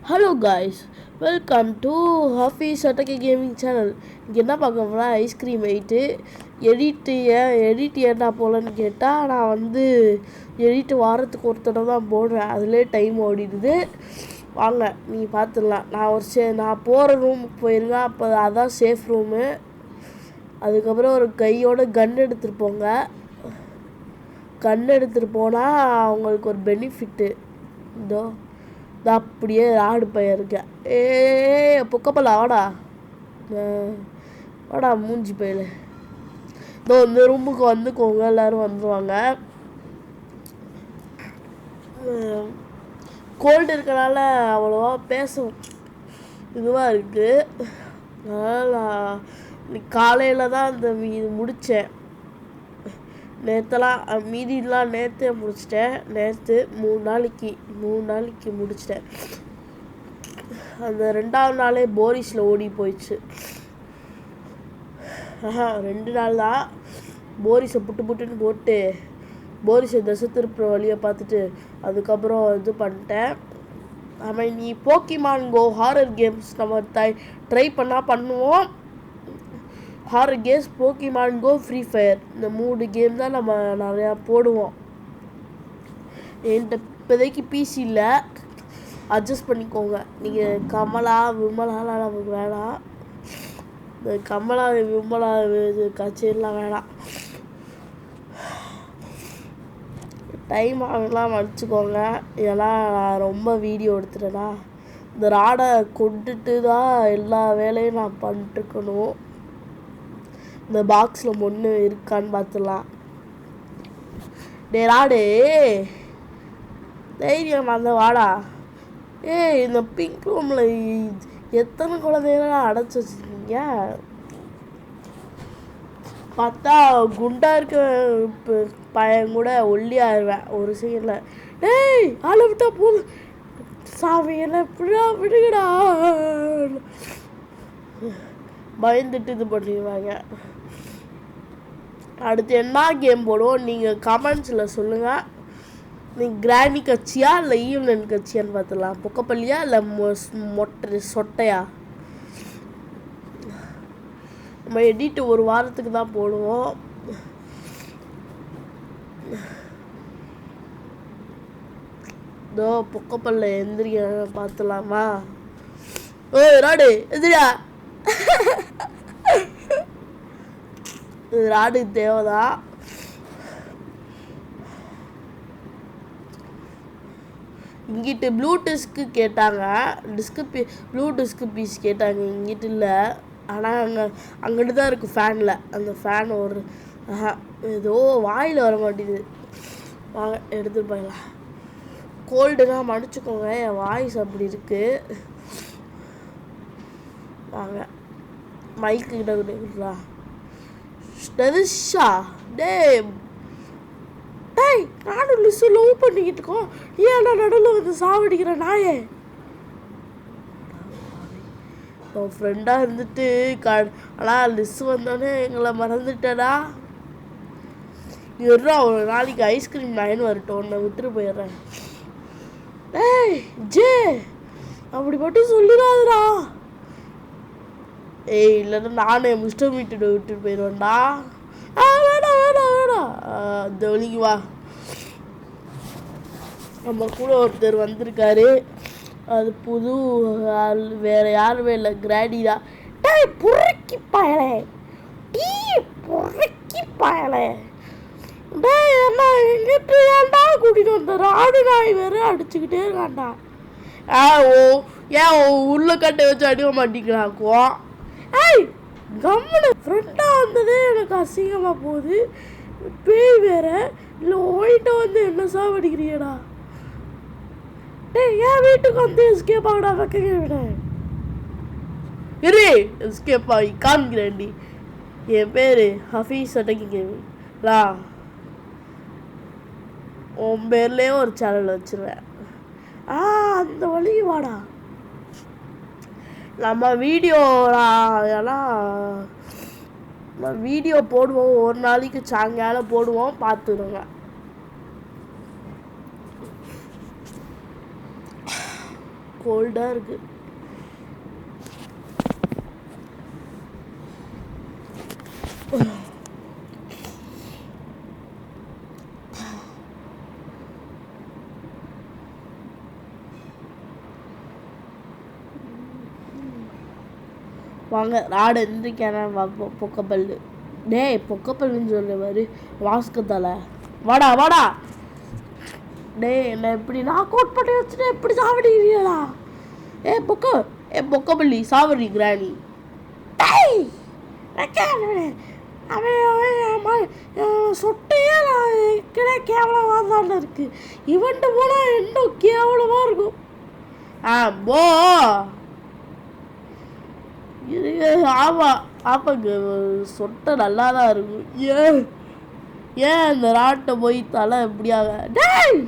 Hello guys, welcome to Hafeez அட்டகி gaming channel. இங்கே என்ன பார்க்க போனால் ஐஸ்கிரீம் வெயிட்டு எடிட் ஏன்னா போலன்னு கேட்டால் நான் எடிட்டு வாரத்துக்கு ஒரு தடவை தான் போடுறேன். அதிலே டைம் ஓடிடுது. வாங்க நீங்கள் பார்த்துடலாம். நான் போகிற ரூமுக்கு போயிருங்க. அப்போ அதான் சேஃப் ரூமு. அதுக்கப்புறம் ஒரு கையோட கன் எடுத்துகிட்டு போங்க. கன் எடுத்துகிட்டு போனால் அவங்களுக்கு ஒரு பெனிஃபிட்டு. இதோ அப்படியே ஆடு பையன் இருக்கேன். பொக்கப்பல வாடா மூஞ்சி பையில. இதோ இந்த ரூமுக்கு வந்துக்கோங்க, எல்லோரும் வந்துடுவாங்க. கோல்டு இருக்கனால அவ்வளோவா பேசும் இதுவாக இருக்குது. அதனால் நான் இன்னைக்கு காலையில் தான் இந்த முடித்தேன். நேற்றுலாம் மீதிலாம் நேற்றே முடிச்சிட்டேன். நேற்று மூணு நாளைக்கு முடிச்சிட்டேன். அந்த 2வது நாளே போரிஸில் ஓடி போயிடுச்சு. 2 நாள் தான் போரிஸை புட்டுன்னு போட்டு போரிஸை தசை திருப்புற வழியை பார்த்துட்டு அதுக்கப்புறம் இது பண்ணிட்டேன். ஆமாம், நீ போக்கிமான் கோ ஹாரர் கேம்ஸ் நம்ம ட்ரை பண்ணுவோம். ஹாரர் கேம்ஸ், போக்கிமான் கோ, ஃப்ரீ ஃபயர், இந்த 3 கேம் தான் நம்ம நிறையா போடுவோம். என்கிட்ட இப்போதைக்கு பிசி இல்லை, அட்ஜஸ்ட் பண்ணிக்கோங்க. நீங்கள் கமலா விமலாலாம் நமக்கு வேணாம். இந்த கமலா விமலா கச்சேரிலாம் வேணாம். டைம் ஆகலாம் மன்னிச்சுக்கோங்க. இதெல்லாம் நான் ரொம்ப வீடியோ எடுத்துட்டேன்னா இந்த ராடை கொண்டுட்டு தான் எல்லா வேலையும் நான் பண்ணிட்டுருக்கணும். இந்த பாக்ஸில் ஒன்று இருக்கான்னு பார்த்துடலாம். டே ராடு, தைரியம் அந்த வாடா. இந்த பிங்க் ரூமில் எத்தனை குழந்தைங்களாம் அடைச்சி வச்சுருக்கீங்க? பார்த்தா குண்டா இருக்க பையன் கூட ஒல்லியாயிருவேன் ஒரு சீனில். டேய் ஆளை விட்டா போதும் சாமி, என்ன இப்படியா விடுங்கடா. பயந்துட்டு இது பண்ணிடுவாங்க. அடுத்து என்ன கேம் போடுவோம் நீங்கள் கமெண்ட்ஸில் சொல்லுங்கள். நீங்கள் கிராணி கட்சியா இல்லை ஈவ்லன் கட்சியான்னு பார்த்துலாம். பொக்கப்பள்ளியா இல்லை சொட்டையா? நம்ம எடிட்டு ஒரு வாரத்துக்கு தான் போடுவோம். இதோ பொக்கப்பல்ல எந்திரிக்க பார்த்துலாமா? ஓ ராடு எதிரியா, இது ராடுக்கு தேவைதான். இங்கிட்டு ப்ளூடூத்க்கு கேட்டாங்க, ப்ளூடூத்க்கு பீஸ் கேட்டாங்க. இங்கிட்டு இல்லை, ஆனால் அங்கிட்டு தான் இருக்குது ஃபேனில். அந்த ஃபேன் ஒரு ஏதோ வாயில் வர மாட்டேங்குது. வாங்க எடுத்துகிட்டு போயிடலாம். கோல்டுனா மன்னிச்சுக்கோங்க, என் வாய்ஸ் அப்படி இருக்குது. வாங்க மைக்கு கிட்ட கொடுக்குறா. ஸ்டெரிஷா டேய் நானும் லிஸ்ஸு லவ் பண்ணிக்கிட்டு இருக்கோம். ஏன் நான் நடுவில் வந்து சாவடிக்கிற நாயே? உன் ஃப்ரெண்டாக இருந்துட்டு ஆனால் லிஸ்ஸு வந்தோடனே எங்களை மறந்துட்டடா. இருறா, ஒரு நாளைக்கு ஐஸ்கிரீம் நைன் வரட்டும், உன்னை விட்டுட்டு போயிடுறேன். ஏய் ஜே, அப்படி மட்டும் சொல்லிடாதுடா. ஏய் இல்லைன்னா நானே மிஸ்டர் மீட்டு விட்டுட்டு போயிடுவேன்டா. வேணாம் இந்த வழிக்கு வா. நம்ம கூட ஒருத்தர் வந்திருக்காரு. அது புது ஆள், வேறு யாருமே இல்லை, கிராடி தான். டேய் புறக்கி பயலே, டேய் என்ன எங்கிட்ட ஏன்டா கூட்டிகிட்டு வந்த? ராடு நாய் வேறு அடிச்சுக்கிட்டே இருக்காண்டா. ஏன் உள்ள கட்டை வச்சு அடிக்க மாட்டேங்கிறாக்குவோம். ஏய் கம்முனு, ஃப்ரெண்டாக வந்ததே எனக்கு அசிங்கமாக போகுது. பேய் வேற இல்லை, ஓயிட்ட என்ன சாவடிக்கிறியடா? டேய் ஏன் வீட்டுக்கு எஸ்கேப் ஆகடா, வைக்க விட இரு. எஸ்கேப் ஆகி காமிக்கிறேன்டி. என் பேர் ஹஃபீஸ் அட்டகி கேமிங்லா. உன் பேர்லேயே ஒரு சேனல் வச்சுருவேன். அந்த வழி வாடா. நம்ம வீடியோ போடுவோம். ஒரு நாளைக்கு சாயங்காலம் போடுவோம், பார்த்துடுங்க. கோல்டாக இருக்கு. வாங்க ராடு எந்திரிக்கான பொக்கப்பல்லு. டேய் பொக்கப்பல்லுன்னு சொல்லுவாரு வாஸ்கத்தால. வாடா வாடா. டேய் என்ன எப்படி நான் கோட் பண்ணி வச்சுட்டு எப்படி சாவடிக்கிறீங்களா? பொக்கப்பள்ளி சாவடி கிராணி. டேய் அவன் சொட்டையே கேவலமாக தான் இருக்கு. இவன்ட்டு போனால் இன்னும் கேவலமாக இருக்கும். போ. ஆமாங்க சொட்டை நல்லா தான் இருக்கும். ஏன் அந்த ராட்டை போய் தலை எப்படியாக? டேய்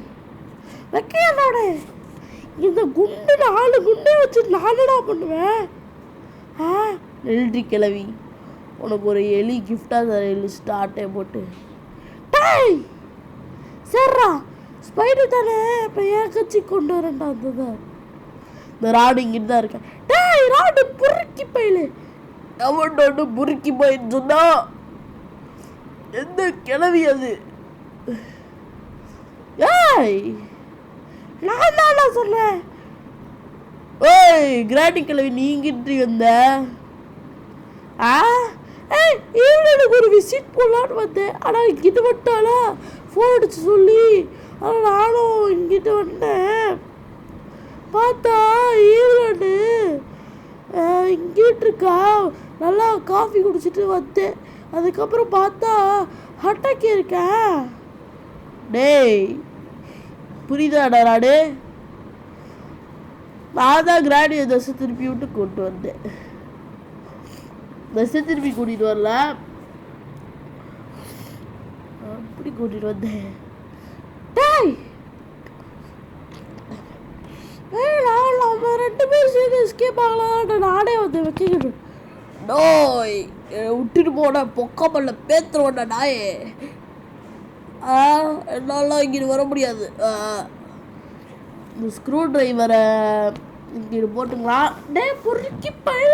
வைக்கையோட இந்த குண்டு 4 குண்டை வச்சு நானடா பண்ணுவேன். நெல்றி கிளவி உனக்கு ஒரு எலி கிஃப்டாக தர ஸ்டார்ட்டே போட்டு. டேய் சரிடா ஸ்பைடர் தானே இப்போ ஏன் கட்சி கொண்டு வரேன்டா. இந்த ராடு இங்கிட்டு தான் இருக்கேன். டேய் ராடு புருக்கி போயிலே. அவனோட புருக்கி போயின்னு சொன்னா எந்த கிளவி அது? ஏய் நான் தானே சொன்னேன். ஓய் கிராண்டி கிளவி நீங்கிட்டு வந்த. ஈவினிங் ஒரு விசிட் போடலான்னு வந்தேன். ஆனால் இங்கிட்டு வந்துட்டாளா ஃபோன் அடிச்சு சொல்லி ஆனால் நானும் இங்கிட்டு வந்தேன். பார்த்தா ஈவினிங் இங்கிட்டு இருக்கா. நல்லா காஃபி குடிச்சிட்டு வந்தேன். அதுக்கப்புறம் பார்த்தா ஹட்டாக்கி இருக்கேன். டேய் புரியுதாடா ராடு? நான் தான் கிராடியை தசை திருப்பி விட்டு கூப்பிட்டு வந்தேன். தசை திருப்பி கூட்டிகிட்டு வரல, அப்படி கூட்டிகிட்டு வந்தேன். டேய் நம்ம 2 பேரும் சேர்ந்து எஸ்கேப் ஆகலாம். நானே வந்து வச்சுக்கிட்டு டோய் விட்டுட்டு போன பொக்கப்பல்ல பேத்துருவோட நாயே. என்னால இங்கிட்டு வர முடியாது. இந்த ஸ்க்ரூ டிரைவரை இங்கிட்டு போட்டுங்களா? டே பொறுக்கி பயில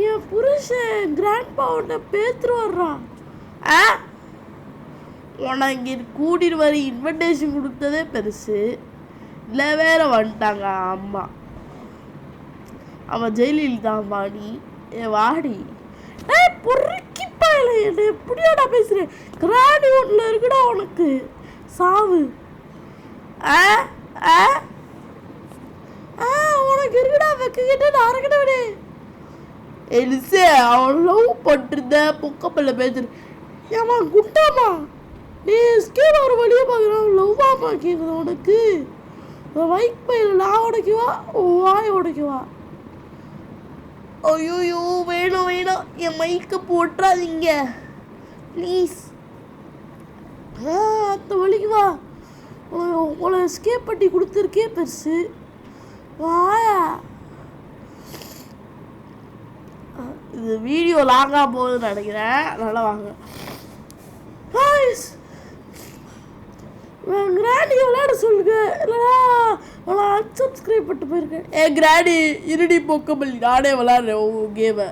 என் புருஷன் கிராண்ட்பா உன்னை பேத்துரு வர்றான். உன்னை இங்கிட்டு கூட்டிட்டு வர இன்விடேஷன் கொடுத்ததே பெருசு. இல்லை வேற வந்துட்டாங்க அம்மா. அவன் ஜெயிலில் தான்மா நீ. வாடி பொறுக்கி பயில என்ன எப்படியாடா பேசுறேன். கிராணி ஒன்றில் இருக்குடா உனக்கு சாவு. உனக்கு இருக்குடா வெக்கிட்ட நாரக்கிட்ட விடு. எலிசே அவன் லவ் பண்ணிருந்த பொக்கப்பல்ல பேசுற. ஏமா குண்டாமா நீ ஸ்கேம் ஒரு வழியை பார்க்குறான். லவ்வாமா கேட்குது உனக்கு. வைக் பயில நான் உடைக்குவா வாய் உடைக்குவா. ஐயோ வேணும் வேணும் என் மைக்கை போட்டுறாதீங்க ப்ளீஸ். அந்த வழிக்கு வா. உங்களை ஸ்கேப் பண்ணி கொடுத்துருக்கே பெருசு. வாயா. இது வீடியோ லாங்காக போகுதுன்னு நினைக்கிறேன். நல்லா வாங்க. கிராண்டி விளையாட சொல்லுங்க. இல்லைனா நான் அன்சப்ஸ்கிரைப் பண்ணிட்டு போயிருக்கேன். கிராண்டி இருடி பொக்கப்பல்லி நானே விளையாடுறேன் உன் கேமை.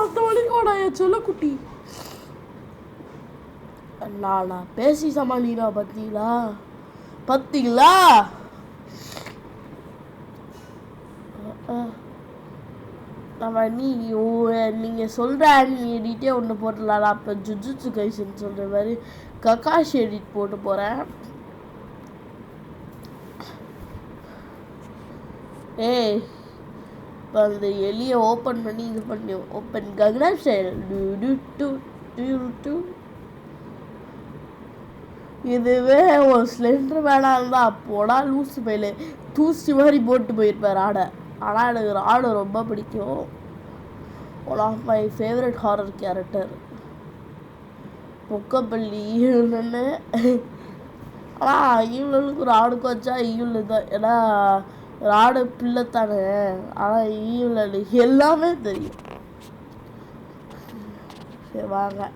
அந்த வழிக்கோடா என் சொல்ல குட்டி. நான் பேசி சமாளிக்கிறா பார்த்தீங்களா பார்த்தீங்களா? நம்ம நீங்கள் சொல்கிற நீ எடிட்டே ஒன்று போட்டுடலாம். அப்போ ஜுஜுட்சு கைசன் சொல்கிற மாதிரி ககாஷி எடிட் போட்டு போகிறேன். இப்போ அந்த எலியை ஓப்பன் பண்ணி இது பண்ணி ஓப்பன் கங்கனா ஸ்டைல் இதுவே ஒரு ஸ்லெண்டர் மேனாக இருந்தால் போடா லூஸு பையில தூசி மாதிரி போட்டு போயிருப்பார் ஆடை. ஆனால் எனக்கு ராடு ரொம்ப பிடிக்கும். One of my favourite horror character Pokkapalli ஈவல்னு. ஆனால் ஈவலுக்கு ராடுக்கு வச்சா ஈவல் தான். ஏன்னா ராடு பிள்ளைத்தானே. ஆனால் ஈவல் எல்லாமே தெரியும். சரி வாங்க.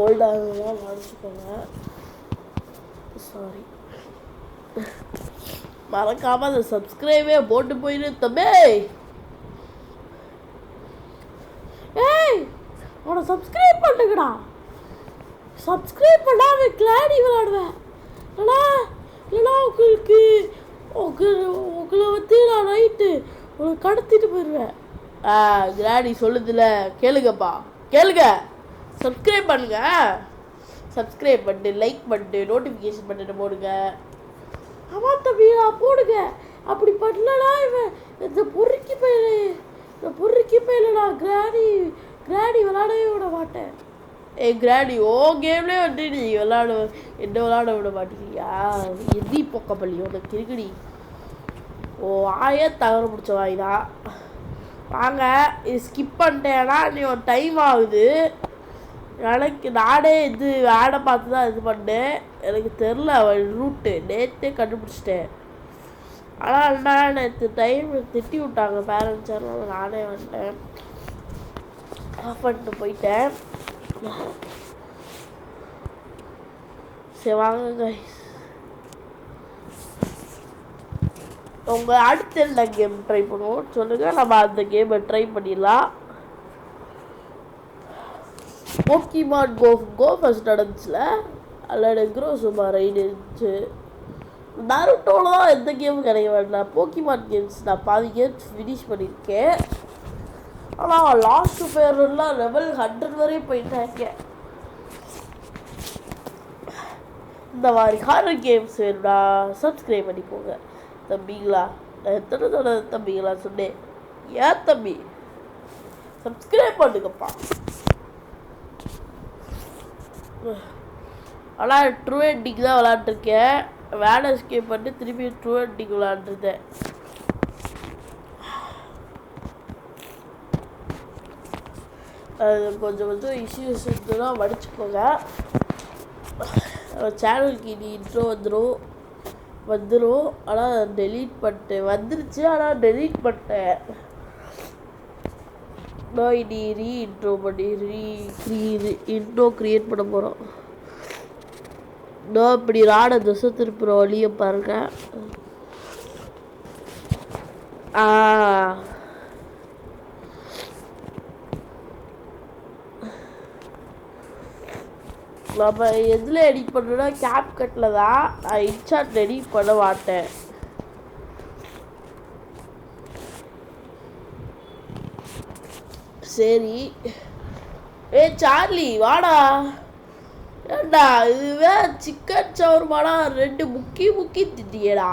கோல்டாக மறைச்சிக்கோங்க. சாரி. மறக்காம அந்த சப்ஸ்கிரைபே போட்டு போயிரு தம்பி. ஏய் அவனை சப்ஸ்கிரைப் பண்ணுங்கடா. சப்ஸ்கிரைப் பண்ணாம கிளாடி விளையாடுவேன். இல்லைனா உங்களை வந்து நான் நைட்டு உங்களை கடத்திட்டு போயிடுவேன். கிளாடி சொல்லுதுல, கேளுங்கப்பா கேளுங்க. சப்ஸ்கிரைப் பண்ணுங்க. சப்ஸ்கிரைப் பண்ணிட்டு லைக் பண்ணிட்டு நோட்டிஃபிகேஷன் பண்ணிட்டு போடுங்க. ஆமாம் தம்பி போடுங்க. அப்படி பண்ணலனா இவன் இந்த பொறுக்கி பயில நான் கிராடி விளையாடவே விட மாட்டேன். கிராடி கேம்லேயே வந்து நீ என்ன விளையாட விட மாட்டேங்கிறியா? எதி பொக்கப்பள்ளி உனக்கு இருக்குடி. வாயே தகர பிடிச்ச வாய்தான். வாங்க இது ஸ்கிப் பண்ணிட்டேன்னா நீ ஒரு டைம் ஆகுது. எனக்கு நானே ஆடை பார்த்து தான் இது பண்ணேன். எனக்கு தெரில ரூட்டு நேற்றே கண்டுபிடிச்சிட்டேன். ஆனால் நான் நேற்று டைம் திட்டி விட்டாங்க பேரண்ட்ஸ். அதனால நானே வந்துட்டேன், ஆஃப் பண்ணிட்டு போயிட்டேன். சரி வாங்க கைஸ், உங்கள் அடுத்த என்ன கேம் ட்ரை பண்ணுவோம் சொல்லுங்கள். நம்ம அந்த கேமை ட்ரை பண்ணிடலாம். போக்கிமான் கோ ஃபர்ஸ்ட் நடந்துச்சுல, அதில் எனக்கு சும்மா ரைடு இருந்துச்சு. நருட்டோவில் தான் எந்த கேமும் கிடைக்க வேண்டாம். போக்கிமான் கேம்ஸ் நான் பாதி கேம்ஸ் ஃபினிஷ் பண்ணியிருக்கேன். ஆனால் லாஸ்ட் பேரெல்லாம் லெவல் 100 வரையும் போயிட்டாங்க. இந்த மாதிரி ஹாரர் கேம்ஸ் வேணும்டா சப்ஸ்கிரைப் பண்ணிக்கோங்க தம்பிங்களா. நான் எத்தனை தடவை தம்பிங்களா சொன்னேன்? ஏன் தம்பி சப்ஸ்கிரைப் பண்ணுங்கப்பா. ஆனால் ட்ரூ எண்டிங் தான் விளாண்டுருக்கேன். வேலை எஸ்கேப் பண்ணிட்டு திருப்பி ட்ரூ எண்டிங் விளாண்டுருந்தேன். அது கொஞ்சம் இஷ்யூஸ் இருந்ததுன்னா மடிச்சுக்கோங்க. சேனலுக்கு இனி இன்ட்ரோ வந்துடும். ஆனால் டெலீட் பண்ணிட்டேன். வந்துருச்சு ஆனால் டெலீட் பண்ணிட்டேன். நான் இனி இன்ட்ரோ பண்ணி இன்ட்ரோ க்ரியேட் பண்ண போகிறோம். நான் இப்படி ராட திசை திருப்புற வழியை பாருங்க. நம்ம எதில் எடிட் பண்ணுறோன்னா கேப்கட்டில் தான். நான் இன்ஷாட் எடிட் பண்ண மாட்டேன். சரி சார்லி வாடா. ஏண்டா இதுவே சிக்கன் சவர்மாடா 2 முக்கி திட்டியடா.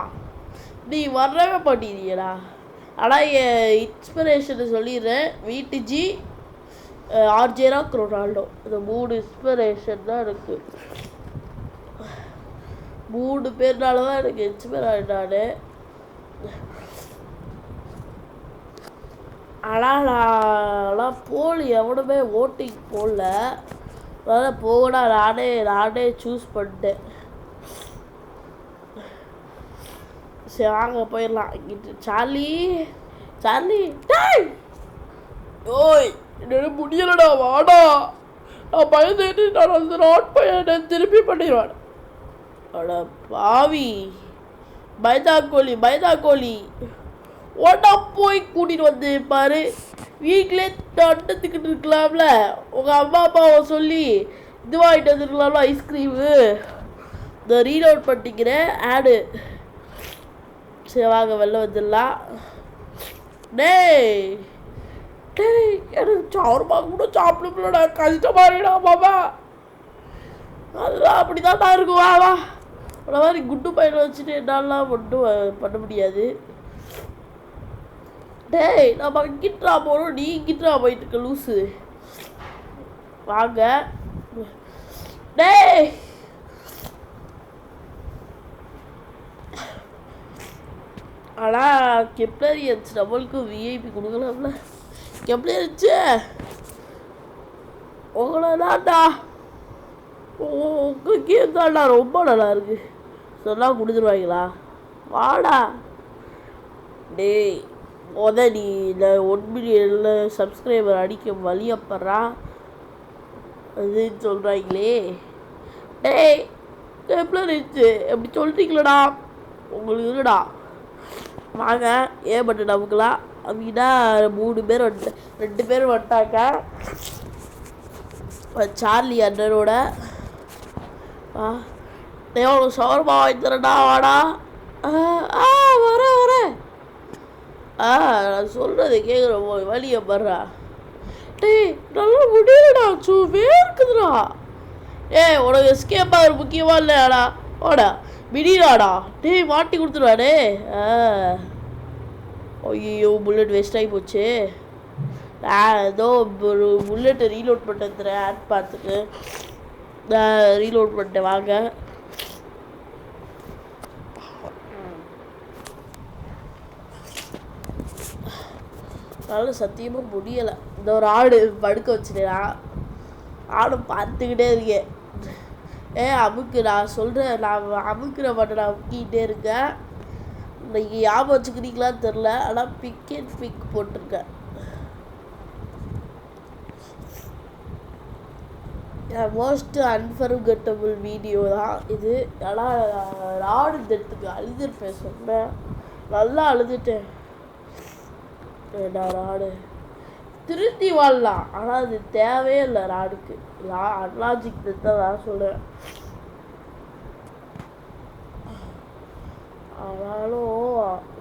நீ வரவே மாட்டேங்கிறியடா. ஆனால் என் இன்ஸ்பிரேஷனை சொல்லிடுறேன். VTG ஆர்ஜேராக் ரொனால்டோ இந்த 3 இன்ஸ்பிரேஷன் தான் எனக்கு. 3 பேர்னால தான் எனக்கு இன்ஸ்பயர் ஆகிட்டானு. ஆனால் நான் போல் எவனுமே ஓட்டிங் போடல. அதனால் போகடா நானே சூஸ் பண்ணிட்டேன். சரி வாங்க போயிடலாம். இங்கிட்டு சார்லி டேய் ஓய் என்னால் முடியலடா வாடா. நான் பயந்துட்டு நான் அந்த நாட் பையனை திருப்பி பண்ணிடுவான். அட பாவி மைதா கோழி ஓட்டா போய் கூட்டிகிட்டு வந்து பாரு. வீட்டிலே தண்டத்துக்கிட்டு இருக்கலாம்ல. உங்கள் அம்மா அப்பாவை சொல்லி இதுவாகிட்டு வந்துருக்கலாம்ல ஐஸ்கிரீமு. இந்த ரீட் அவுட் பண்ணிக்கிறேன் ஆடு. சரி வாங்க வெளில வந்துடலாம். டேய் எனக்கு சவர்மா கூட சாப்பிடும்லடா. கஷ்டமாக இருக்கடா மாமா. அதெல்லாம் அப்படி தான் இருக்கும். வா அந்த மாதிரி குண்டு பையனை வச்சுட்டு என்னாலாம் மட்டும் பண்ண முடியாது. டேய் நம்ம இங்கிட்டா போகிறோம், நீ இங்கிட்டா போயிட்டு இருக்க லூஸு. வாங்க டேய் ஆனால் கெப்ளரியன்ஸ் நம்மளுக்கு விஐபி கொடுக்கலாம்ல. கெப்ளரியன்ஸு உங்களை தான்டா உங்கள் கேம் தான்டா ரொம்ப நல்லா இருக்கு சொன்னால் கொடுத்துருவாங்களா? வாடா டேய் நீ இல்லை 1 மில்லியனில் சப்ஸ்கிரைபர் அடிக்க வழியப்படுறா. அதுன்னு சொல்கிறாங்களே. டேய் எப்படி இருந்துச்சு எப்படி சொல்கிறீங்களடா? உங்களுக்கு இருக்குடா வாங்க ஏன் நமக்குலாம் அப்படின்னா 3 பேர் வந்துட்டு 2 பேர் வந்துட்டாங்க. சார்லி அண்ணனோட எவ்வளோ சவரமா வாங்கி தரேன்டா வாடா. வரேன் நான் சொல்கிறது கேட்குற வழியை படுறா. டேய் நல்லா முடியலடா வேர்க்குதுடா. உனக்கு எஸ்கேப் ஆகிற முக்கியமா இல்லையாடா வாடா விடிடாடா. டேய் மாட்டி கொடுத்துருவாடே. ஐயோ புல்லட் வேஸ்ட் ஆகி போச்சு. நான் ஏதோ ஒரு புல்லட்டை ரீலோட் பண்ணிட்டேன் ஆட் பார்த்துட்டு நான் ரீலோட் பண்ணிட்டேன். வாங்க அதனால சத்தியமாக முடியலை. இந்த ஒரு ஆடு படுக்க வச்சுட்டேன். ஆடு பார்த்துக்கிட்டே இருக்கேன். அமுக்கு நான் சொல்கிறேன் நான் அமுக்கிற மாட்டேன். நான் அமுக்கிட்டே இருக்கேன். இன்னைக்கு ஞாபகம் வச்சுக்கிறீங்களான்னு தெரில. ஆனால் பிக் அண்ட் பிக் போட்டிருக்கேன். மோஸ்ட் அன்ஃபர்கெட்டபிள் வீடியோ தான் இது. ஆனால் ராடு தட்டுக்கு அழுதுருப்பேன் சொன்னேன். நல்லா அழுதுட்டேன். ராடு திருத்தி வாழலாம் ஆனால் அது தேவையே இல்லை ராடுக்கு. அன்லாஜிக் தான் நான் சொல்கிறேன். ஆனாலும்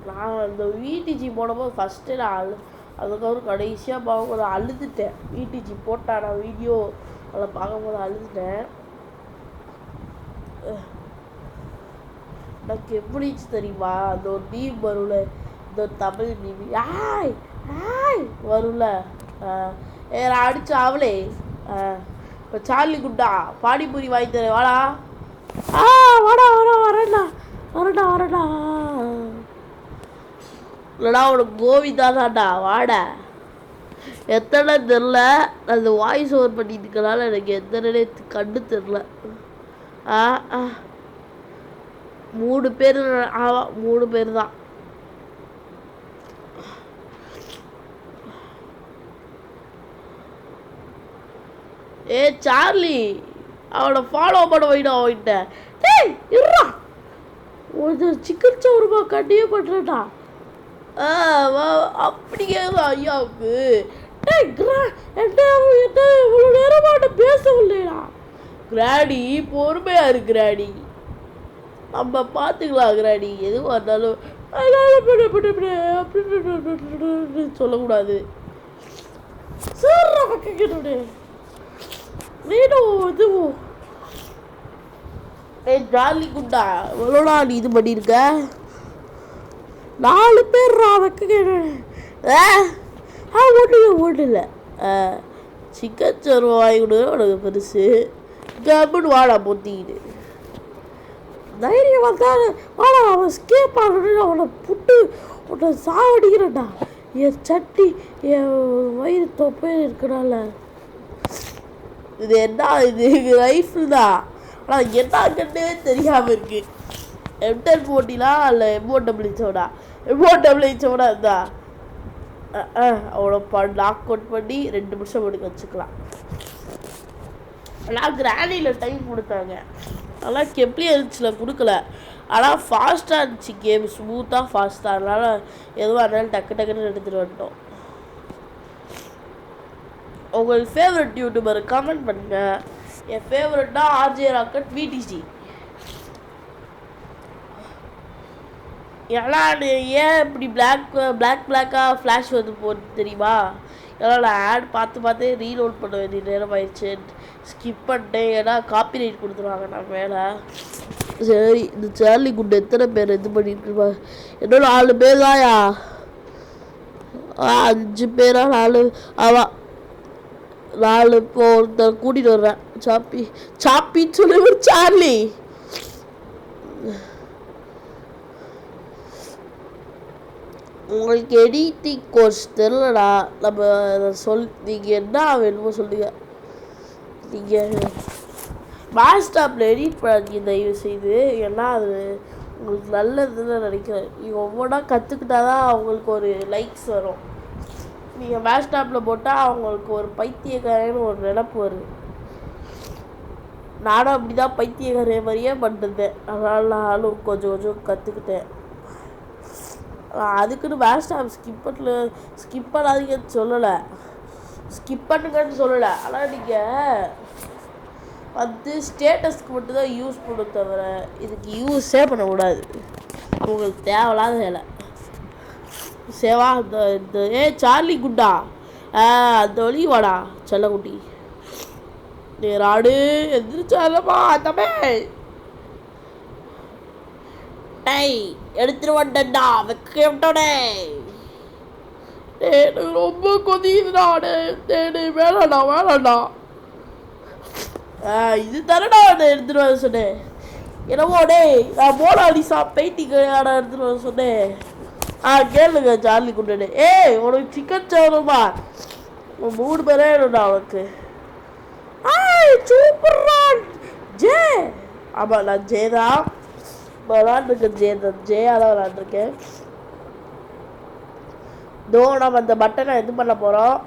நான் அந்த விடிஜி போடும்போது ஃபஸ்ட்டு நான் அதுக்கப்புறம் கடைசியாக பார்க்கும்போது அழுதுட்டேன். விடிஜி போட்டேன் நான் வீடியோ அதை பார்க்கும்போது அழுதுட்டேன். எனக்கு எப்படிச்சு தெரியுமா அந்த ஒரு மீம் வரும்ல, இந்த ஒரு தமிழ் மீம் வரும்ல. நான் அடிச்சு அவளே இப்போ சார்லி குட்டா பானிபூரி வாங்கி தரேன் வாடா. வாடா வரடா இல்லைடா உனக்கு கோவிந்தா தான்டா வாடா. எத்தனை தெரில அந்த வாய்ஸ் ஓவர் பண்ணிட்டு இருக்கனால எனக்கு எத்தனை கண்டு தெரில. 3 பேர் 3 பேர் தான். சார்லி அவனை ஃபாலோ பண்ண வைடா அவன்கிட்ட. டேய் இருடா ஒரு சிக்கன் சவுருமா கண்டியே பண்ணுறேன்டா. அப்படியே ஐயாவுக்கு இவ்வளோ நேரமாட்ட பேசவில்லைடா. கிராடி பொறுமையா இருக்கு கிராடி. நம்ம பார்த்துக்கலாம் கிராடி. எதுவும் இருந்தாலும் அப்படின்னு சொல்லக்கூடாது. சார் இதுவும் ஜாலி குண்டா எவ்வளோடா நீ இது பண்ணியிருக்க? 4 பேர் ஓடல. சிக்கன் சோறு வாங்கி கொடுக்க உனக்கு பெருசு. கப்புன்னு வாடா பொத்திக்கிட்டு தைரியம் வந்தால் வாடா. அவன் ஸ்கேப் ஆகணும். அவனை புட்டு உன்னை சாவடிக்கிறேன்டா. என் சட்டி என் வயிறு தொப்பை இருக்கிறனால. இது என்ன இது ரைஃபிள் தான். ஆனால் என்னங்கன்னே தெரியாமல் இருக்கு. M10 போட்டிலாம் இல்லை M1W7 M1W7 இருந்தா அவனை லாக் அவுட் பண்ணி 2 நிமிஷம் எடுக்க வச்சுக்கலாம். ஆனால் கிராண்டியில் டைம் கொடுத்தாங்க. ஆனால் கெப்ளி இருந்துச்சுல கொடுக்கல. ஆனால் ஃபாஸ்ட்டாக இருந்துச்சு கேம். ஸ்மூத்தாக ஃபாஸ்ட்டாக. அதனால் எதுவாக இருந்தாலும் டக்குன்னு எடுத்துகிட்டு வந்துட்டோம். உங்களுக்கு ஃபேவரட் யூடியூபர் கமெண்ட் பண்ணுங்க. என் ஃபேவரட்னா ஆர்ஜே ராக்கெட் விடிஜி. ஏன்னா ஏன் இப்படி பிளாக்காக ஃப்ளாஷ் வந்து போட்டு தெரியுமா? ஏன்னா நான் ஆட் பார்த்து ரீலோட் பண்ண வேண்டிய நேரம் ஆயிடுச்சு. ஸ்கிப் பண்ணிட்டேன். ஏன்னா காப்பிரைட் கொடுத்துருவாங்க நான் மேலே. சரி இந்த சார்லி குண்டு எத்தனை பேர் இது பண்ணிட்டு என்னோட 4 பேர் தான்யா. 5 பேரா 4 ஆமாம் 4 இப்போ ஒருத்தர் கூட்டிகிட்டு வர்றேன். சாப்பின்னு சொல்லி ஒரு சார்லி. உங்களுக்கு எடிட்டிங் கோர்ஸ் தெரிலடா. நம்ம நீங்கள் என்ன வேணுமோ சொல்லுங்க. நீங்கள் மாஸ்டாப்பில் எடிட் பண்ணி தயவு செய்து. ஏன்னா அது உங்களுக்கு நல்லதுன்னு நினைக்கிறேன். நீங்கள் ஒவ்வொன்றா கற்றுக்கிட்டா தான் அவங்களுக்கு ஒரு லைக்ஸ் வரும். நீங்கள் மேஸ்டாப்பில் போட்டால் அவங்களுக்கு ஒரு பைத்தியக்காரன்னு ஒரு நினப்பு வருது. நானும் அப்படிதான் பைத்தியக்கார மாதிரியே பண்ணிருந்தேன். அதனால் நானும் கொஞ்சம் கொஞ்சம் கற்றுக்கிட்டேன். அதுக்குன்னு வேஸ்ட் ஸ்கிப் பண்ணாதீங்கன்னு சொல்லலை, ஸ்கிப் பண்ணுங்கன்னு சொல்லலை. ஆனால் நீங்கள் வந்து ஸ்டேட்டஸ்க்கு மட்டும்தான் யூஸ் பண்ண தவிர இதுக்கு யூஸே பண்ணக்கூடாது. உங்களுக்கு தேவையில்லாத வேலை. சேவா இந்த சார்லி குண்டா அந்த வழி வாடா செல்லக்குட்டி. நேராடு எந்திரிச்சாலமா தம்பே டேய் எடுத்துட்டு வந்துட்டா வைக்க விட்டோடே. எனக்கு ரொம்ப கொதிக்குதுடா. டே வேணாண்டா. இது தரடா எடுத்துட்டு வர சொன்னேன். என்னமோ டேய் நான் மோனாலிசா பெயிண்டிங் எடுத்துட்டு வர சொன்னேன். கேளுங்க சார்லி குண்டே. உனக்கு சிக்கன் சவரமா 3 பேரே வேணும்டா உனக்கு. சூப்பர்ரா ஜே. ஆமாம் நான் ஜே தான் விளாண்டுருக்கேன். ஜேயா தான் விளாண்டுருக்கேன். தோ நம்ம அந்த பட்டனை இது பண்ண போகிறோம்.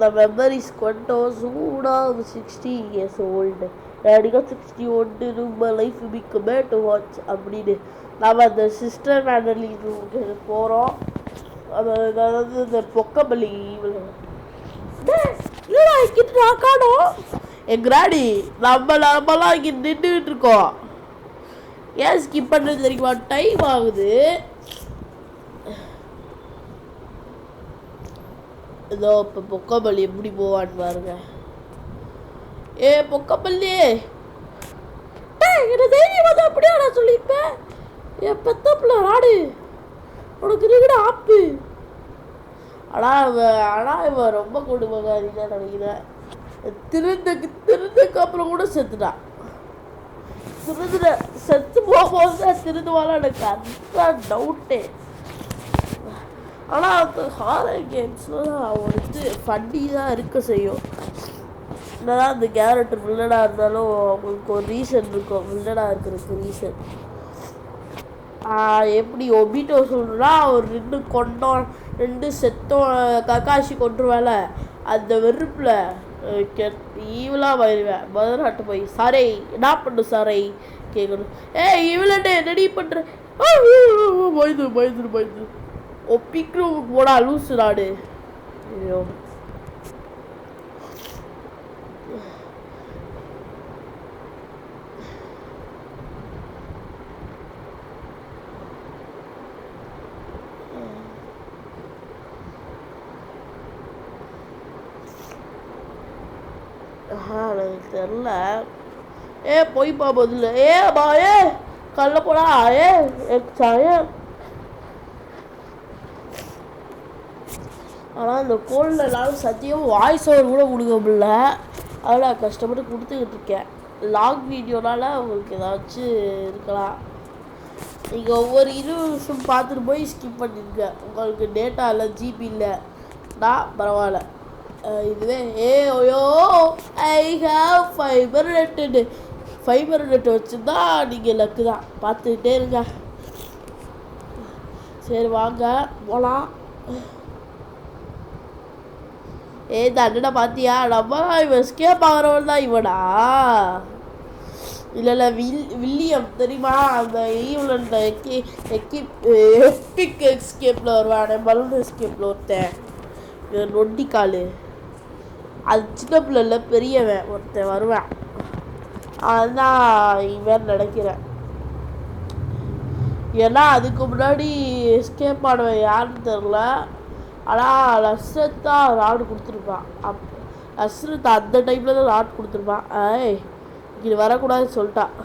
The memories quanto soon 60 years old. Daddy 61 my life become to watch அப்படின்னு நம்ம அந்த சிஸ்டர் மேனலி போகிறோம். அதாவது இந்த பொக்கபலி இல்லைடா இங்கிட்டு காணோம். எங்கடாடி நம்மளாம் இங்கே நின்றுக்கிட்டு இருக்கோம். ஏன் ஸ்கிப் பண்ணுறது தெரியுமா? டைம் ஆகுது. இதோ இப்போ பொக்கபள்ளி எப்படி போவான்னு பாருங்க. பொக்கபள்ளி என்ன தைரியம் வந்து அப்படியே நான் சொல்லிப்பேன். என் பெத்தப்பிள்ள ராடு உனக்கு இருக்கிற ஆப்பு. ஆனால் இவன் ரொம்ப கொடுமைக்காரி தான் நினைக்கிறேன். திருந்தக்கு அப்புறம் கூட செத்துட்டான். செத்து போகும்போது தான் திருந்துவாலும் எனக்கு அதுதான் டவுட்டே. ஆனால் அந்த ஹாரர் கேம்ஸில் அவனுக்கு ஃபன்னி தான் இருக்க செய்யும். என்னதான் அந்த கேரக்டர் வில்லனாக இருந்தாலும் அவங்களுக்கு ஒரு ரீசன் இருக்கும். வில்லனாக இருக்கிறதுக்கு ரீசன் எப்படி ஒபிட்டோ சொல்கிறா அவர் 2 கொண்டோம் 2 செத்தோம் கக்காஷி கொண்டுருவேல அந்த வெறுப்பில் ஈவலாக வருவேன். மதுராட்டு போய் சாரை என்ன பண்ணு சாரை கேட்கணும். இவளே ரெடி பண்ணுற பயந்து ஒப்பிக்கிறவங்க போடா லூசு நாடு. ஐயோ எனக்கு தெரில. போய்ப்பா பதில். பாயே கல்ல போடா. ஆனால் இந்த கோல்டில் எல்லாரும் சத்தியம் வாய்ஸ் ஓவர் கூட கொடுக்க முடியல. அதெல்லாம் கஷ்டப்பட்டு கொடுத்துக்கிட்டு இருக்கேன். லாங் வீடியோனால உங்களுக்கு ஏதாச்சும் இருக்கலாம். நீங்கள் ஒவ்வொரு 20 நிமிஷம் பார்த்துட்டு போய் ஸ்கிப் பண்ணிருங்க. உங்களுக்கு டேட்டா இல்லை ஜிபி இல்லைனா பரவாயில்ல. இதுவே OYO I have fibre net வச்சுருந்தா நீங்கள் லக்கு தான். பார்த்துக்கிட்டே இருங்க. சரி வாங்க போகலாம். இந்த அண்ணனை பார்த்தியா? நம்ம இவன் எஸ்கேப் ஆகிறவன் தான் இவனா? இல்லை வில்லியம் தெரியுமா? அந்த ஈவலண்ட் எப்பிக் எஸ்கேப்பில் வருவானே பலூன் எஸ்கேப்பில் ஒருத்தன் நொண்டிக்கால். அது சின்ன பிள்ளைல பெரியவன் ஒருத்தன் வருவேன். அதுதான் இவன் நினைக்கிறேன். ஏன்னா அதுக்கு முன்னாடி எஸ்கேப் ஆனவன் யாருன்னு தெரில. ஆனால் லஸ்ரத் தான் ராடு கொடுத்துருப்பான். லஸ்ரத் அந்த டைமில் தான் ராடு கொடுத்துருப்பான். இங்கே வரக்கூடாதுன்னு சொல்லிட்டான்.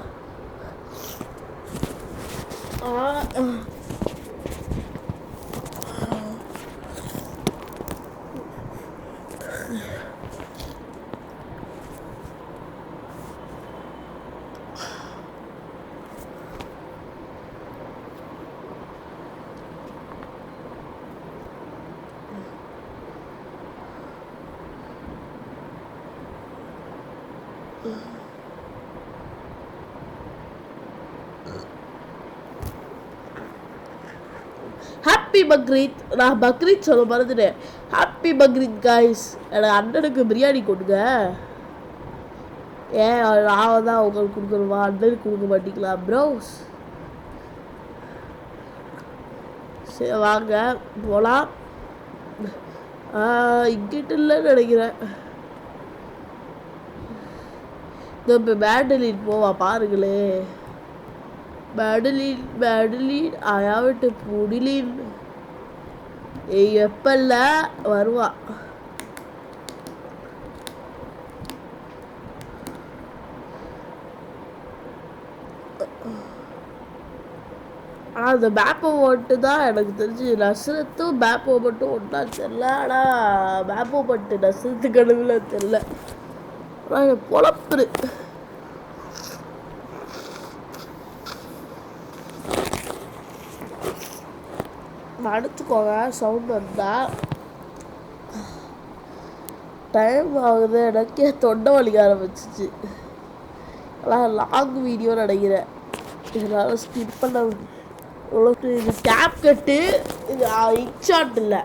ஹாப்பி பக்ரீத். நான் பக்ரீத் சொல்ல மறந்துட்டேன். Happy Bakrid guys. எனக்கு அண்ணனுக்கு பிரியாணி கொடுங்க. ஏன் நான் தான் உங்களுக்கு கொடுக்கணுமா? அண்ணனுக்கு கொடுக்க மாட்டீங்களா ப்ரோஸ்? சரி வாங்க போகலாம். இங்கிட்ட இல்லைன்னு நினைக்கிறேன். இப்போ மேடலின் போவா பாருங்களே. மேடலின் ஆயாவிட்டு புடிலின் எப்பல்ல வருவா. ஆனால் அந்த மேப்பை மட்டும் தான் எனக்கு தெரிஞ்சு நஸ்ரத்தும் மேப்போ மட்டும் ஒன்றா தெரில. ஆனால் மேப்போ மட்டும் நஸ்ரத்து கனவுல தெரில. ஆனால் பொழப்புரு அடிச்சுக்கோங்க. சவுண்ட் வந்தால் டைம் ஆகுது. எனக்கே தொண்டை வலிக்க ஆரம்பிச்சிச்சு. ஆனால் லாங் வீடியோ நினைக்கிறேன். இதனால் ஸ்கிப் பண்ண இது கேப் கட்டு. இது இன்ஷாட் இல்லை.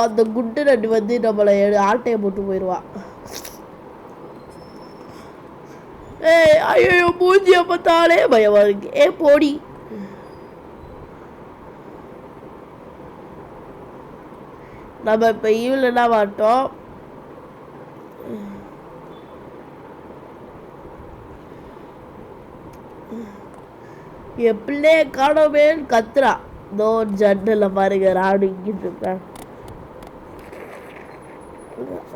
அந்த குண்டு நண்டு வந்து நம்மளை ஆட்டையை போட்டு போயிடுவான். ஐயோ மூஞ்சியை பார்த்தாலே பயமா இருக்கு. போடி. நம்ம இப்போ ஈவில் மாட்டோம். எப்படியே காணோமேன்னு கத்துறா. இதோ ஜன்னல பாருங்க. ராடு இங்கிட்டு இருப்பேன்.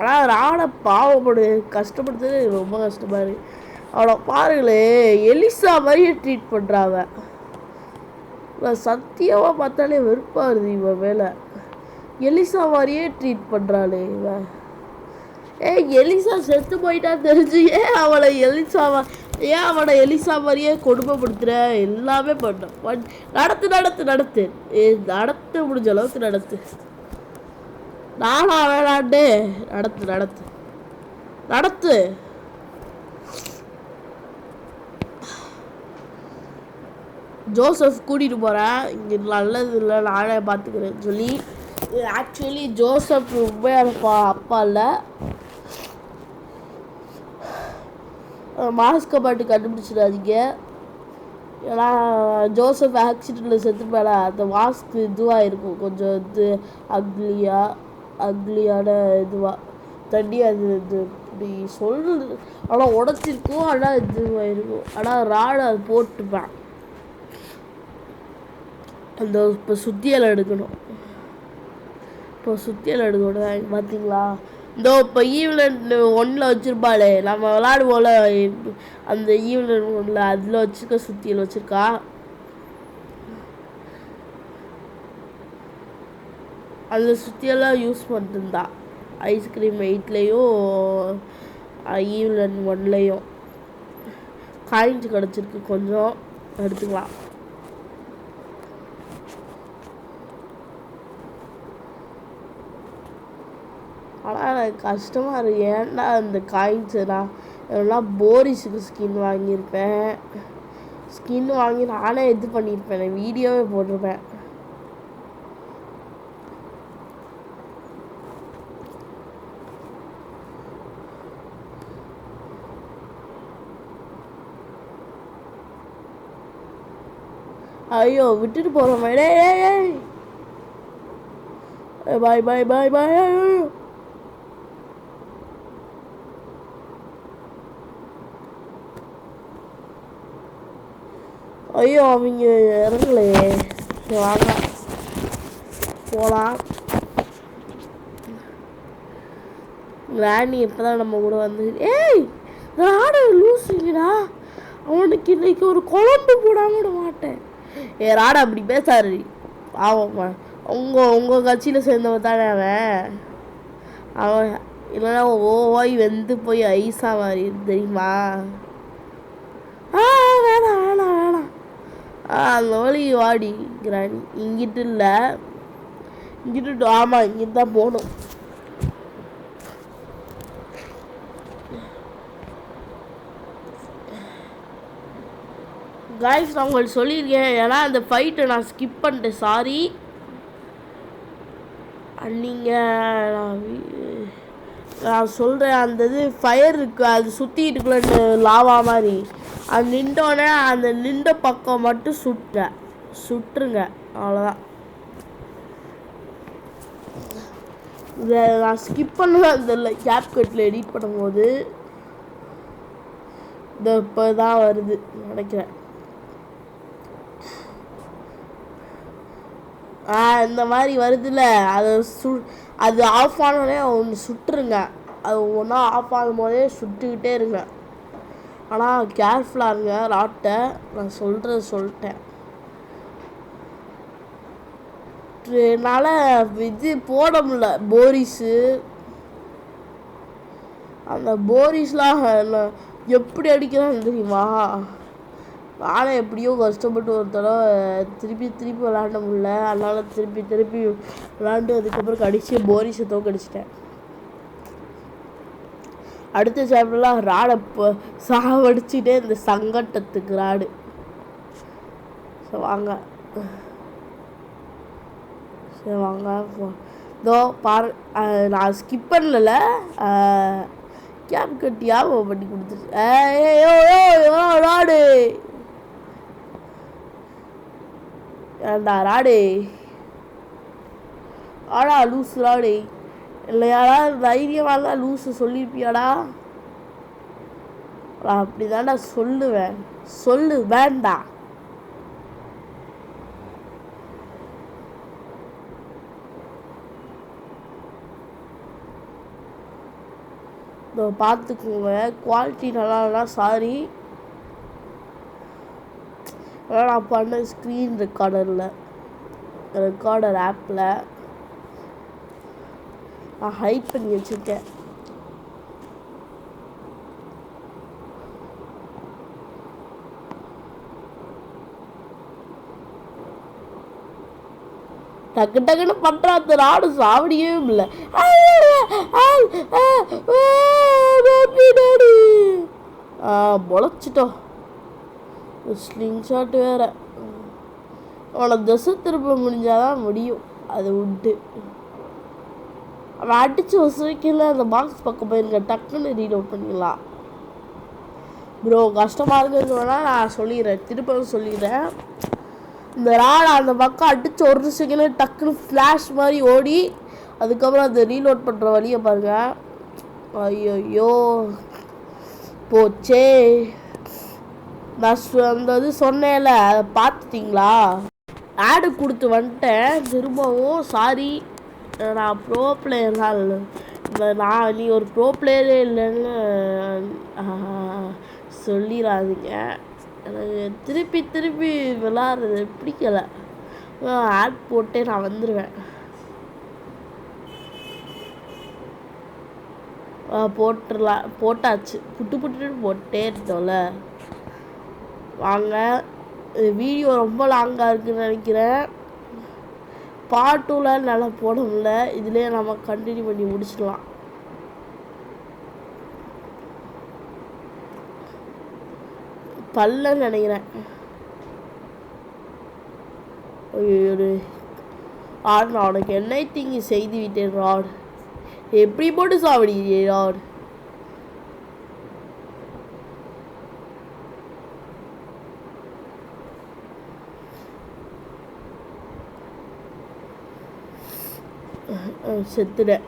ஆனால் ராடை பாவப்படு கஷ்டப்படுத்துறது ரொம்ப கஷ்டமா இருக்கு. அவளை பாருங்களே, எலிசா மாதிரியே ட்ரீட் பண்ணுறாங்க. சத்தியமாக பார்த்தாலே வெறுப்பாக வருது இவன் மேலே. எலிசா மாதிரியே ட்ரீட் பண்ணுறாளே இவன். எலிசா செத்து போயிட்டா தெரிஞ்சு ஏன் அவளை எலிசா மாதிரியே கொடுமைப்படுத்துற? எல்லாமே பண்ண நடத்து முடிஞ்ச அளவுக்கு நடத்து. நானா வேணாண்டே நடத்து. ஜோசப் கூட்டிகிட்டு போகிறேன். இங்கே நல்லது இல்லை, நானே பார்த்துக்கிறேன்னு சொல்லி. ஆக்சுவலி ஜோசப் உண்மையான அப்பா இல்லை. மாஸ்கை பாட்டு கண்டுபிடிச்சிடாதீங்க. ஏன்னா ஜோசப் ஆக்சிடெண்ட்டில் செத்து போல அந்த மாஸ்க் இதுவாக இருக்கும். கொஞ்சம் இது அக்லியான இதுவாக தண்ணி அது இது இப்படி சொல்லுது. ஆனால் உடச்சிருக்கும். ஆனால் இதுவாக இருக்கும். ஆனால் ராடு அது போட்டுப்பேன். அந்த இப்போ சுத்தியல் எடுக்கணும். பார்த்தீங்களா? இந்த இப்போ ஈவினிங் 1 வச்சுருப்பாளே, நம்ம விளாடுவோம்ல அந்த ஈவினிங் 1 அதில் வச்சுருக்க சுத்தியல் வச்சுருக்கா. அந்த சுத்தியெல்லாம் யூஸ் பண்ணிருந்தா. ஐஸ்கிரீம் 8லேயும் ஈவினிங் 1லேயும் காயின்ஸ் கிடச்சிருக்கு. கொஞ்சம் எடுத்துக்கலாம். ஆனால் எனக்கு கஷ்டமாக இருக்குது. ஏன்னா அந்த காயின்ஸு நான் எல்லாம் போரிஸுக்கு ஸ்கின் வாங்கியிருப்பேன். ஸ்கின் வாங்கி நானே இது பண்ணியிருப்பேன். நான் வீடியோவே போட்டிருப்பேன். ஐயோ விட்டுட்டு போகிறோம். பாய் பாய் பாய் பாய். ஐயோ அவங்க இறங்கலையே. வாங்க போகலாம். ராணி இப்போ தான் நம்ம கூட வந்து ராணி லூசுங்கடா. அவனுக்கு இன்னைக்கு ஒரு குழம்பு போடாம விட மாட்டேன். ராடா அப்படி பேசாரு. ஆமாம்மா உங்கள் கட்சியில் சேர்ந்தவன் தானே அவன் இல்லைன்னா ஓவாய் வெந்து போய் ஐஸா மாதிரி தெரியுமா? வேணாம் வேணாம் வேணாம். அந்த வழி வாடி கிராணி. இங்கிட்டு இல்லை, இங்கிட்டு. ஆமாம் இங்கிட்டு தான் போகணும். காய்ஸ் நான் உங்களுக்கு சொல்லியிருக்கேன், ஏன்னா அந்த ஃபைட்டை நான் ஸ்கிப் பண்ணிட்டேன், சாரி. நீங்கள் நான் சொல்கிறேன், அந்த இது ஃபயர் இருக்குது, அது சுற்றிட்டு இருக்குள்ள லாவா மாதிரி, அது நின்றோடனே அந்த நின்ற பக்கம் மட்டும் சுட்டுருங்க, அவ்வளோதான். இதை நான் ஸ்கிப் பண்ணுவேன் அந்த கேப்கட்டில் எடிட் பண்ணும்போது. இந்த இப்போ தான் வருது நினைக்கிறேன். இந்த மாதிரி வருதுல்ல, அது ஆஃப் ஆனோடனே ஒன்று சுட்டுருங்க. அது ஒன்றா ஆஃப் ஆகும் போதே சுட்டுக்கிட்டே இருங்க. ஆனால் கேர்ஃபுல்லாக இருங்க ராட்டை. நான் சொல்லிட்டேன். என்னால் இது போட முடியல போரிஸு. அந்த போரிஸ்லாம் எப்படி அடிக்கிறான்னு தெரியுமா? நானே எப்படியோ கஷ்டப்பட்டு ஒரு தடவை திருப்பி விளாண்ட முடியல. அதனால் திருப்பி விளாண்டு அதுக்கப்புறம் கடிச்சு போரிஸை தோக்கடிச்சிட்டேன். அடுத்த சாப்டர்லாம் ராடை சாவடிச்சுட்டே இந்த சங்கட்டத்துக்கு ராடு. வாங்க சரி வாங்க இதோ பாரு. நான் ஸ்கிப் பண்ணல, கேப் கட்டியாக பண்ணி கொடுத்துருச்சு. ராடு ஏண்டா ராடு, ஆடா லூஸ் ராடு. இல்லையாடா தைரியமாக லூஸு சொல்லியிருப்பியாடா? அப்படி தான்டா சொல்லுவேன். சொல்லு வேண்டாம். பார்த்துக்கோங்க, குவாலிட்டி நல்லா சாரி. நான் பண்ண ஸ்க்ரீன் ரெக்கார்டர் ஆப்பில் நான் ஹைட் பண்ணி வச்சுருக்கேன். டக்குன்னு பண்ணுற அந்த ராடு சாவடியே இல்லை. பொழைச்சிட்டோம். ஸ்லிங் ஷாட் வேற. அவனை திசை திருப்ப முடிஞ்சாதான் முடியும். அது உண்டு. அவன் அடித்து வசதிக்கல. அந்த பாக்ஸ் பக்கம் போயிருங்க, டக்குன்னு ரீலோட் பண்ணிடலாம். ப்ரோ கஷ்டமாக இருக்கிறதுனா நான் சொல்லிடுறேன், திருப்பவும் சொல்லிடுறேன். இந்த ராடை அந்த பக்கம் அடித்து ஒரு செகண்ட் டக்குன்னு ஃப்ளாஷ் மாதிரி ஓடி அதுக்கப்புறம் அதை ரீலோட் பண்ணுற வழியை பாருங்க. ஐயோ போச்சே. நான் அந்த இது சொன்னேன்ல, அதை பார்த்துட்டிங்களா? ஆடு கொடுத்து வந்துட்டேன் திரும்பவும். சாரி, நான் ப்ரோ பிளேயர்லாம் இல்லை. நீ ஒரு ப்ரோ பிளேயரே இல்லைன்னு சொல்லிடாதீங்க. எனக்கு திருப்பி விளாட்றது பிடிக்கலை. ஆட் போட்டே நான் வந்துடுவேன். போட்டாச்சு. புட்டு போட்டே இருந்தோம்ல. வாங்க, வீடியோ ரொம்ப லாங்காக இருக்குதுன்னு நினைக்கிறேன். பார்ட் 2ல் நல்லா போட முடியல. இதுலேயே நம்ம கண்டினியூ பண்ணி முடிச்சிடலாம். பல்லன்னு நினைக்கிறேன். நான் உனக்கு என்ன தீங்கி செய்து விட்டேன் ராட். எப்படி போட்டு சாவடிக்கிறே ராட்? செத்துட்டேன்.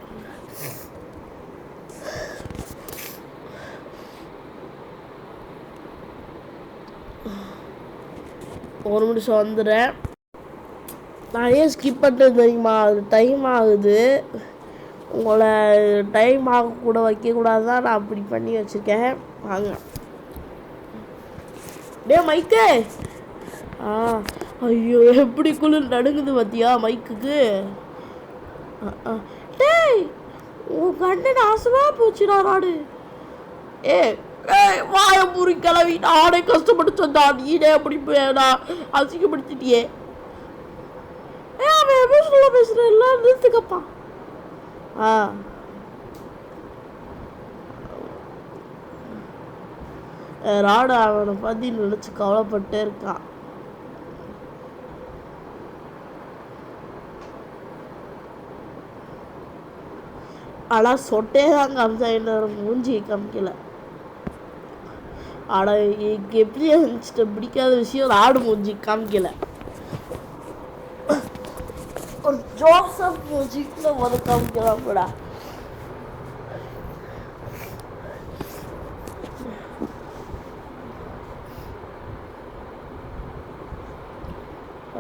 ஒரு நிமிஷம் வந்துடுறேன். நான் ஏன் ஸ்கிப் பண்ணுறது தெரியுமா? அது டைம் ஆகுது. உங்களை டைம் ஆகக்கூட வைக்கக்கூடாது தான் நான் அப்படி பண்ணி வச்சுருக்கேன். வாங்க. மைக்கு. ஐயோ எப்படி குளிர் நடுங்குது பார்த்தியா மைக்குக்கு? டேய் உன் கண்ணு நாசமாக போச்சுடா ராடு. வாய பூரி கிளவி. நானே கஷ்டப்பட்டு சொன்னா நீனே அப்படி போயடா அசிங்கப்படுத்திட்டியே. அவன் எமோஷனலாக பேசுகிறேன். எல்லாம் நிறுத்துக்கப்பா. ராடு அவனை பற்றி நினச்சி கவலைப்பட்டே இருக்கான். ஆனால் சொட்டே தான் காமிச்சா என்னோட மூஞ்சி காமிக்கல. ஆனால் எனக்கு எப்படி இருந்துச்சு பிடிக்காத விஷயம் ராடு மூஞ்சி காமிக்கல. ஒரு ஜோசப் மூஞ்சிக்குள்ள வந்து காமிக்கலாம் கூட.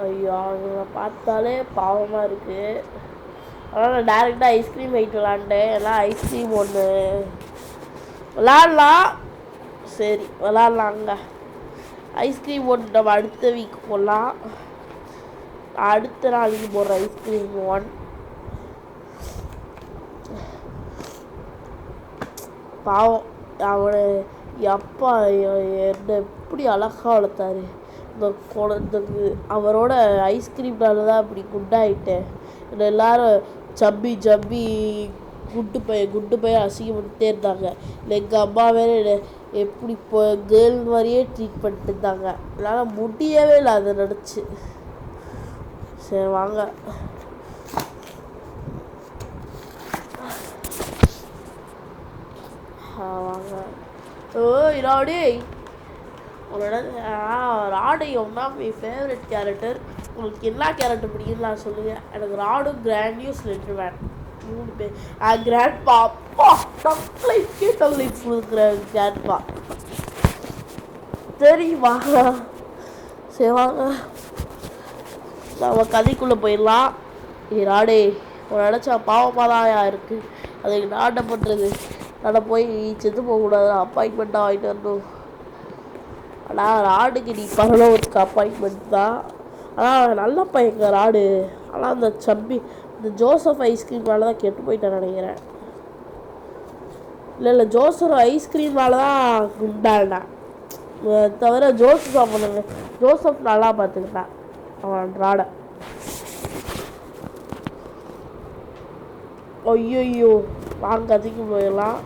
ஐயோ அவங்கள பார்த்தாலே பாவமாக இருக்குது. ஆனால் நான் டேரெக்டாக ஐஸ்கிரீம் வெயிட் விளாண்டேன். எல்லாம் ஐஸ்கிரீம் ஒன்று விளாட்லாம். சரி விளாட்லாங்க. ஐஸ்கிரீம் ஒன்று நம்ம அடுத்த வீக் போடலாம். அடுத்த நாளைக்கு போடுற ஐஸ்கிரீம் ஒன். பாவம் அவனை அப்பா என்னை எப்படி அழகாக வளர்த்தாரு. இந்த குழந்தைக்கு அவரோட ஐஸ்கிரீம்னால தான் இப்படி குட்டாயிட்டேன். எல்லாரும் சப்பி சப்பி குட்டு பையன் அசிங்கப்பட்டுட்டே இருந்தாங்க. இல்லை எங்கள் அம்மா வேறு எப்படி இப்போ கேர்ள் மாதிரியே ட்ரீட் பண்ணிட்டு இருந்தாங்க. என்னால் முடியவே இல்லை அதை நினச்சி. சரி வாங்க. வாங்க. ஓய் ராடி, உங்களோட ராடு one of my favourite character. உங்களுக்கு என்ன கேரக்டர் பிடிக்குன்னு நான் சொல்லுங்கள். எனக்கு ராடும் கிராண்டியும் ஸ்லெண்டர்மேன் 3 பேர். கிராண்ட்பா அப்பா டக்லைட் கொடுக்குற கிராண்ட்பா தெரியுமா? சரி வாங்க நம்ம கதைக்குள்ளே போயிடலாம். ராடே ஒரு நினச்சா பாவமாக தான் இருக்குது. அதுக்கு நான் என்ன பண்ணுறது? நான் போய் செத்து போகக்கூடாது. அப்பாயின்மெண்ட்டாக வாங்கிட்டு வரணும். ஆனால் ராடுக்கு நீ பரலோகத்துக்கு அப்பாயின்மெண்ட் தான். ஆனால் நல்ல பையங்க ராடு. ஆனால் அந்த சப்பி இந்த ஜோசப் ஐஸ்கிரீம்னால தான் கெட்டு போயிட்டேன் நினைக்கிறேன். இல்லை ஜோசப் ஐஸ்கிரீம்னால தான் குண்டாண்டேன். தவிர ஜோசப் நல்லா பார்த்துக்கிட்டான் அவன் ராடை. ஐயோ வாங்க கதைக்கு போயிடலாம்.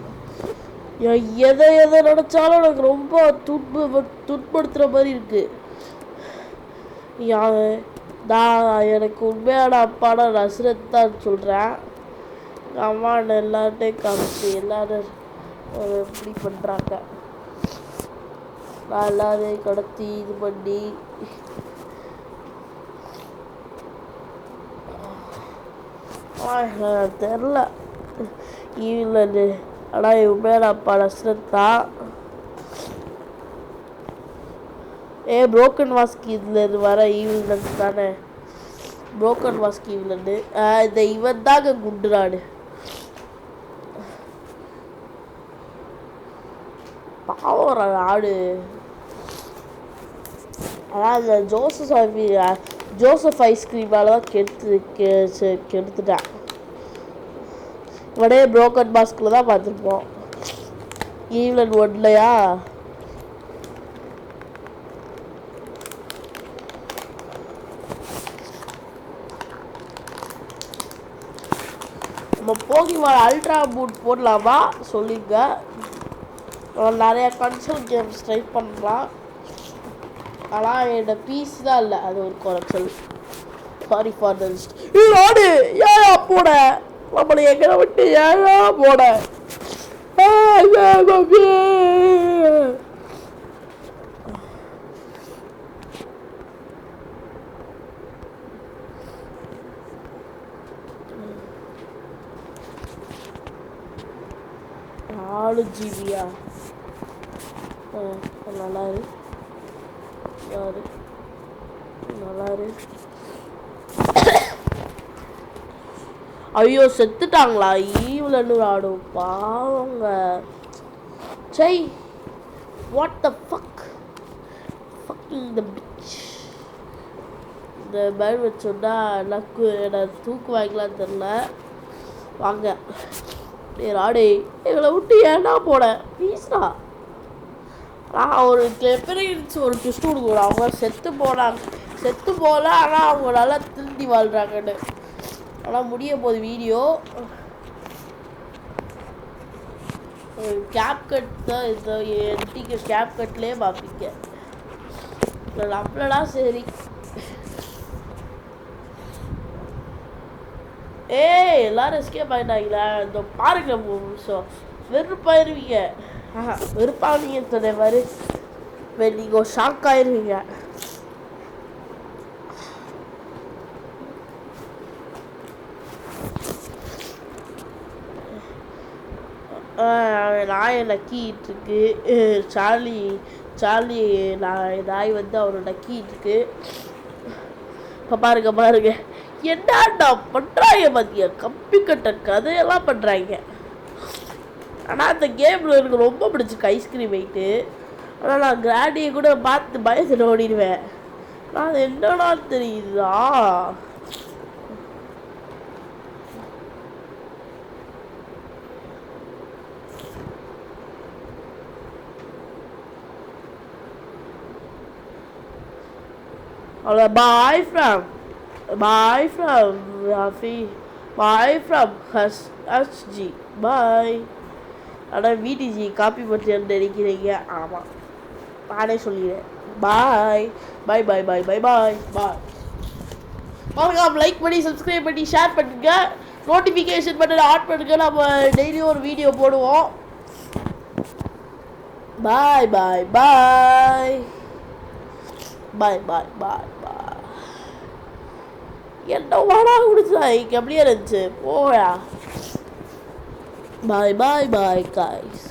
எதை நினச்சாலும் எனக்கு ரொம்ப துன்படுத்துகிற மாதிரி இருக்குது. நான் எனக்கு உண்மையான அப்பான நஸ்ரத் தான் சொல்கிறேன். எங்கள் அம்மா எல்லார்ட்டையும் காமிச்சு எல்லோரும் எப்படி பண்ணுறாங்க. நான் எல்லாரையும் கடத்தி இது பண்ணி தெரில ஈவிலன்னு. ஆனால் உண்மையான அப்பா நஸ்ரத் தான். புரோக்கன் மாஸ்க் இதில் வர ஈவிலன் தானே. புரோக்கன் மாஸ்க் ஈவிலன்னு இந்த இவன் தாங்க குண்டுறாடு. பாவம் ஆடு. ஆனால் அந்த ஜோசப் ஐஸ்கிரீமால தான் கெடுத்துட்டேன். இவனே புரோக்கன் மாஸ்கில் தான் பார்த்துருப்போம். ஈவிலன் ஒன்லையா நம்ம போகிமான் அல்ட்ரா பூட் போடலாமா சொல்லிங்க. நிறையா கன்சோல் கேம்ஸ் ட்ரை பண்ணலாம். ஆனால் என்னோட பீஸ் தான் இல்லை, அது ஒரு குறைச்சல். Sorry for the list. நாடு ஏன் போட நம்மளை எங்கே விட்டு ஏன் போட. ஜிபியா நல்லாரு ஐயோ செத்துட்டாங்களா? ஈவிலன்னு ஆடும் பாவங்க. சை what the fuck fucking the bitch. இந்த பேட் வச்சோன்னா எனக்கு தூக்கு வாங்கிக்கலான்னு தெரில. வாங்க ராடே எங்களை விட்டு ஏன்னா போட ப்ளீஸ்டா. நான் ஒரு கிளப்பரிச்சு ஒரு ட்விஸ்ட் கொடுக்குறோம். அவங்க செத்து போகல ஆனால் அவங்க நல்லா திருந்தி வாழ்கிறாங்கன்னு. ஆனால் முடிய போகுது வீடியோ. கேப் கட் தான் இந்த என்டிக்கு கேப் கட்லேயே பார்ப்பீங்க. நம்மளடா சரி. எல்லாரும் எஸ்கேப் ஆகிட்டாங்களா? இந்த பாருங்க நிமிஷம் வெறுப்பாயிருவீங்க. வெறுப்பாவீங்கன்னு சொன்ன மாதிரி நீங்கள் ஷாக் ஆயிருவீங்க. நாயை நக்கிட்டுருக்கு. சார்லி நாய் வந்து அவரை நக்கிட்டுருக்கு. இப்போ பாருங்க என்னடா பண்ணுறாங்க பார்த்தியா? கம்பி கட்ட கதையெல்லாம் பண்ணுறாங்க. ஆனால் அந்த கேமில் எனக்கு ரொம்ப பிடிச்சிருக்கு ஐஸ்கிரீம் வெயிட்டு. ஆனால் நான் கிராண்டியை கூட பார்த்து பயத்தில் ஓடிடுவேன். நான் என்னடா தெரியுதா? Bye from Rafi. Bye from HG. Bye. ஆனால் VTG காப்பி பற்றி நினைக்கிறீங்க? ஆமாம், நானே சொல்லிடுறேன். பாய் பாய் பாய் பாய் பாய் பாய் பாய். மறக்காம லைக் பண்ணி சப்ஸ்கிரைப் பண்ணி ஷேர் பண்ணுங்க. நோட்டிஃபிகேஷன் பட்டன் ஆன் பண்ணுங்க. நம்ம டெய்லியும் ஒரு வீடியோ போடுவோம். பாய் பாய் பாய் பாய் பாய் பாய் பாய். என்ன வாடா குடிச்சா இங்கே அப்படியே இருந்துச்சு போயா. பாய் பாய் பாய் காய்ஸ்.